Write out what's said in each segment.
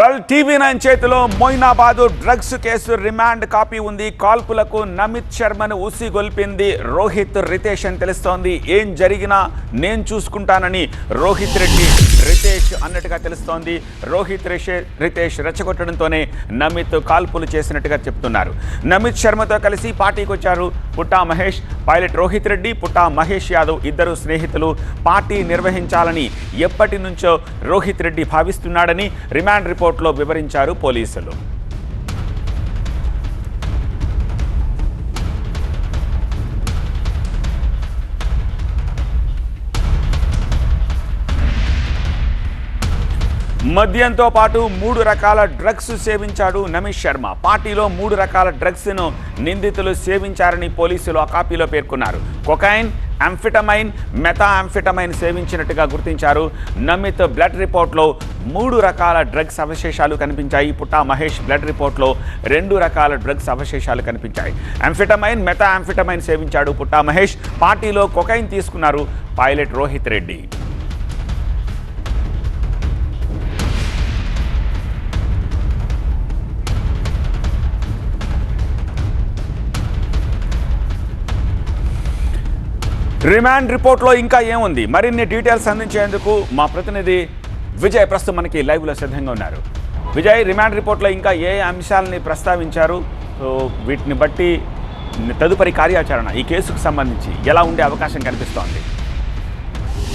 TV9 చేతిలో Moinabad drugs case remand copy ఉంది. కాల్పులకు నమిత్ శర్మను ఉసిగొల్పింది రోహిత్ రితేష్ అని తెలుస్తోంది. ఏం జరిగినా నేను చూసుకుంటానని రోహిత్ రెడ్డి రితేష్ అన్నట్టుగా తెలుస్తోంది. రోహిత్ రితేష్ రెచ్చగొట్టడంతోనే నమిత్ కాల్పులు చేసినట్టుగా చెప్తున్నారు. నమిత్ శర్మతో కలిసి పార్టీకి వచ్చారు పుట్టా మహేష్. పైలట్ రోహిత్ రెడ్డి, పుట్టా మహేష్ యాదవ్ ఇద్దరు స్నేహితులు. పార్టీ నిర్వహించాలని ఎప్పటి నుంచో రోహిత్ రెడ్డి భావిస్తున్నాడని రిమాండ్ రిపోర్ట్లో వివరించారు పోలీసులు. మద్యంతో పాటు 3 రకాల డ్రగ్స్ సేవించాడు నమిత్ శర్మ. పార్టీలో 3 రకాల డ్రగ్స్ను నిందితులు సేవించారని పోలీసులు ఆ కాపీలో పేర్కొన్నారు. కొకైన్, అంఫిటమైన్, మెథా అంఫిటమైన్ సేవించినట్టుగా గుర్తించారు. నమిత్ బ్లడ్ రిపోర్ట్లో 3 రకాల డ్రగ్స్ అవశేషాలు కనిపించాయి. పుట్టా మహేష్ బ్లడ్ రిపోర్ట్లో 2 రకాల డ్రగ్స్ అవశేషాలు కనిపించాయి. అంఫిటమైన్, మెథా అంఫిటమైన్ సేవించాడు పుట్టా మహేష్. పార్టీలో కొకైన్ తీసుకున్నారు పైలట్ రోహిత్ రెడ్డి. రిమాండ్ రిపోర్ట్లో ఇంకా ఏముంది, మరిన్ని డీటెయిల్స్ అందించేందుకు మా ప్రతినిధి విజయ్ ప్రస్తుతం మనకి లైవ్లో సిద్ధంగా ఉన్నారు. విజయ్, రిమాండ్ రిపోర్ట్లో ఇంకా ఏ అంశాలని ప్రస్తావించారు? సో వీటిని బట్టి తదుపరి కార్యాచరణ ఈ కేసుకు సంబంధించి ఎలా ఉండే అవకాశం కనిపిస్తోంది?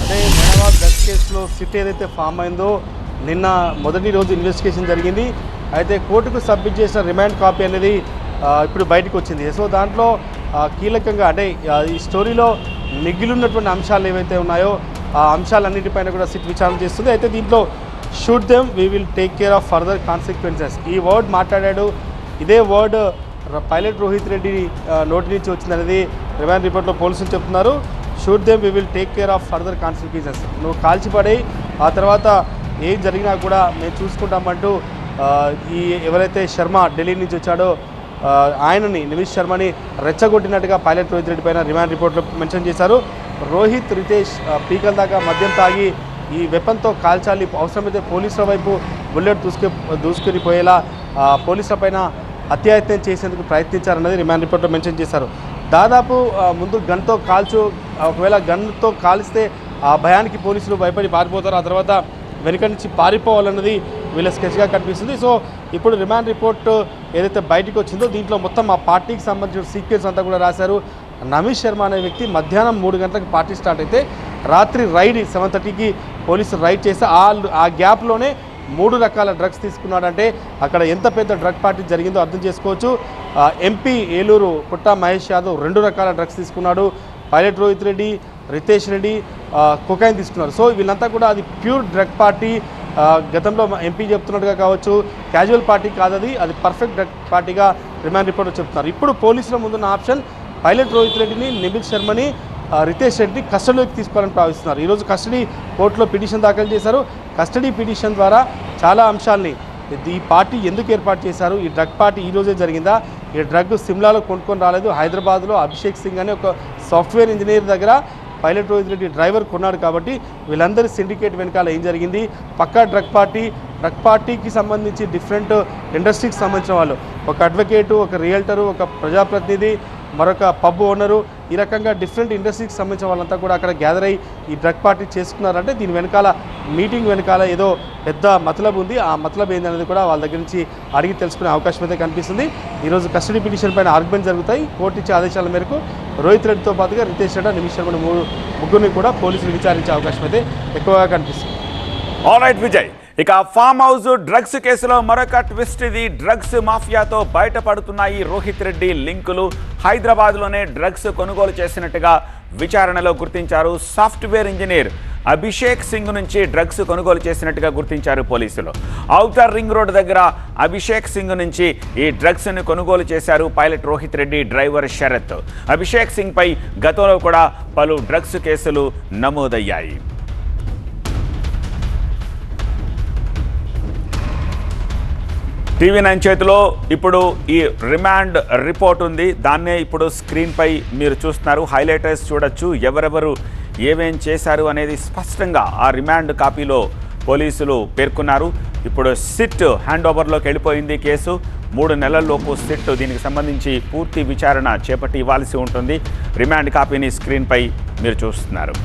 అదే మొయినాబాద్ డ్రగ్స్ కేసులో సిట్ ఏదైతే ఫామ్ అయిందో నిన్న మొదటి రోజు ఇన్వెస్టిగేషన్ జరిగింది. అయితే కోర్టుకు సబ్మిట్ చేసిన రిమాండ్ కాపీ అనేది ఇప్పుడు బయటకు వచ్చింది. సో దాంట్లో కీలకంగా అంటే ఈ స్టోరీలో మిగిలినటువంటి అంశాలు ఏవైతే ఉన్నాయో ఆ అంశాలన్నింటిపైన కూడా సిట్ విచారణ చేస్తుంది. అయితే దీంట్లో shoot them we will take care of further consequences, ఈ వర్డ్ మాట్లాడాడు. ఇదే వర్డ్ పైలట్ రోహిత్ రెడ్డి నోటి నుంచి వచ్చిందనేది రిమాండ్ రిపోర్ట్లో పోలీసులు చెప్తున్నారు. Shoot them we will take care of further consequences, నువ్వు కాల్చిపడి ఆ తర్వాత ఏం జరిగినా కూడా మేము చూసుకుంటామంటూ ఈ ఎవరైతే శర్మ ఢిల్లీ నుంచి వచ్చాడో ఆయనని నమిత్ శర్మని రెచ్చగొట్టినట్టుగా పైలట్ రోహిత్ రెడ్డి పైన రిమాండ్ రిపోర్ట్లో మెన్షన్ చేశారు. రోహిత్ రితేష్ పీకల దాకా మద్యం తాగి ఈ వెపన్తో కాల్చాలి, అవసరమైతే పోలీసుల వైపు బుల్లెట్ దూసుకుని పోయేలా పోలీసుల పైన హత్యాయత్నం చేసేందుకు ప్రయత్నించారన్నది రిమాండ్ రిపోర్ట్లో మెన్షన్ చేశారు. దాదాపు ముందు గన్తో ఒకవేళ గన్తో కాల్స్తే ఆ భయానికి పోలీసులు భయపడి పారిపోతారు, ఆ తర్వాత వెనుక నుంచి పారిపోవాలన్నది వీళ్ళ స్కెచ్గా కనిపిస్తుంది. సో ఇప్పుడు రిమాండ్ రిపోర్ట్ ఏదైతే బయటకు వచ్చిందో దీంట్లో మొత్తం ఆ పార్టీకి సంబంధించిన సీక్వెన్స్ అంతా కూడా రాశారు. నమిత్ శర్మ అనే వ్యక్తి మధ్యాహ్నం 3 గంటలకు పార్టీ స్టార్ట్ అయితే రాత్రి రైడ్ 7:30కి పోలీసులు రైడ్ చేస్తే ఆ గ్యాప్లోనే 3 రకాల డ్రగ్స్ తీసుకున్నాడంటే అక్కడ ఎంత పెద్ద డ్రగ్ పార్టీ జరిగిందో అర్థం చేసుకోవచ్చు. ఎంపీ ఏలూరు పుట్టా మహేష్ యాదవ్ 2 రకాల డ్రగ్స్ తీసుకున్నాడు. పైలట్ రోహిత్ రెడ్డి, రితేష్ రెడ్డి కొకైన్ తీసుకున్నారు. సో వీళ్ళంతా కూడా అది ప్యూర్ డ్రగ్ పార్టీ. గతంలో ఎంపీ చెప్తున్నట్టుగా కావచ్చు, క్యాజువల్ పార్టీ కాదది, అది పర్ఫెక్ట్ డ్రగ్ పార్టీగా రిమాండ్ రిపోర్ట్లో చెప్తున్నారు. ఇప్పుడు పోలీసుల ముందున్న ఆప్షన్ పైలట్ రోహిత్ రెడ్డిని, నమిత్ శర్మని, రితేష్ రెడ్డిని కస్టడీలోకి తీసుకోవాలని భావిస్తున్నారు. ఈరోజు కస్టడీ కోర్టులో పిటిషన్ దాఖలు చేశారు. కస్టడీ పిటిషన్ ద్వారా చాలా అంశాలని, ఈ పార్టీ ఎందుకు ఏర్పాటు చేశారు, ఈ డ్రగ్ పార్టీ ఈరోజే జరిగిందా, ఈ డ్రగ్ సిమ్లాలో కొనుక్కొని రాలేదు, హైదరాబాద్లో అభిషేక్ సింగ్ అనే ఒక సాఫ్ట్వేర్ ఇంజనీర్ దగ్గర పైలట్ రోహిత్ రెడ్డి డ్రైవర్ కొన్నాడు కాబట్టి వీళ్ళందరి సిండికేట్ వెనకాల ఏం జరిగింది, పక్కా డ్రగ్ పార్టీకి సంబంధించి డిఫరెంట్ ఇండస్ట్రీకి సంబంధించిన వాళ్ళు, ఒక అడ్వకేటు, ఒక రియల్టరు, ఒక ప్రజాప్రతినిధి, మరొక పబ్ ఓనరు, ఈ రకంగా డిఫరెంట్ ఇండస్ట్రీకి సంబంధించిన వాళ్ళంతా కూడా అక్కడ గ్యాదర్ అయ్యి ఈ డ్రగ్ పార్టీ చేసుకున్నారంటే దీని వెనకాల మీటింగ్ వెనకాల ఏదో పెద్ద మతలబ్ ఉంది. ఆ మతలబ్ ఏందనేది కూడా వాళ్ళ దగ్గర నుంచి అడిగి తెలుసుకునే అవకాశం అయితే కనిపిస్తుంది. ఈరోజు కస్టడీ పిటిషన్ పైన ఆర్గ్యుమెంట్ జరుగుతాయి. కోర్టు ఇచ్చే ఆదేశాల మేరకు రోహిత్ రెడ్డితో పాటుగా రితేష్ రెడ్డి, నమిత్ శర్మ ముగ్గురిని కూడా పోలీసులు విచారించే అవకాశం అయితే ఎక్కువగా కనిపిస్తుంది. ఆల్రైట్ విజయ్, ఇక ఫామ్ హౌస్ డ్రగ్స్ కేసులో మరొక ట్విస్ట్ ఇది. డ్రగ్స్ మాఫియాతో బయటపడుతున్నాయి రోహిత్ రెడ్డి లింకులు. హైదరాబాద్లోనే డ్రగ్స్ కొనుగోలు చేసినట్టుగా విచారణలో గుర్తించారు. సాఫ్ట్వేర్ ఇంజనీర్ అభిషేక్ సింగ్ నుంచి డ్రగ్స్ కొనుగోలు చేసినట్టుగా గుర్తించారు పోలీసులు. ఔటర్ రింగ్ రోడ్ దగ్గర అభిషేక్ సింగ్ నుంచి ఈ డ్రగ్స్ను కొనుగోలు చేశారు పైలట్ రోహిత్ రెడ్డి డ్రైవర్ శరత్. అభిషేక్ సింగ్ పై గతంలో కూడా పలు డ్రగ్స్ కేసులు నమోదయ్యాయి. TV9 చేతిలో ఇప్పుడు ఈ రిమాండ్ రిపోర్ట్ ఉంది. దాన్నే ఇప్పుడు స్క్రీన్పై మీరు చూస్తున్నారు. హైలైటర్స్ చూడొచ్చు, ఎవరెవరు ఏమేం చేశారు అనేది స్పష్టంగా ఆ రిమాండ్ కాపీలో పోలీసులు పేర్కొన్నారు. ఇప్పుడు సిట్ హ్యాండ్ ఓవర్లోకి వెళ్ళిపోయింది కేసు. 3 నెలల్లోపు సిట్ దీనికి సంబంధించి పూర్తి విచారణ చేపట్టి ఇవ్వాల్సి ఉంటుంది. రిమాండ్ కాపీని స్క్రీన్పై మీరు చూస్తున్నారు.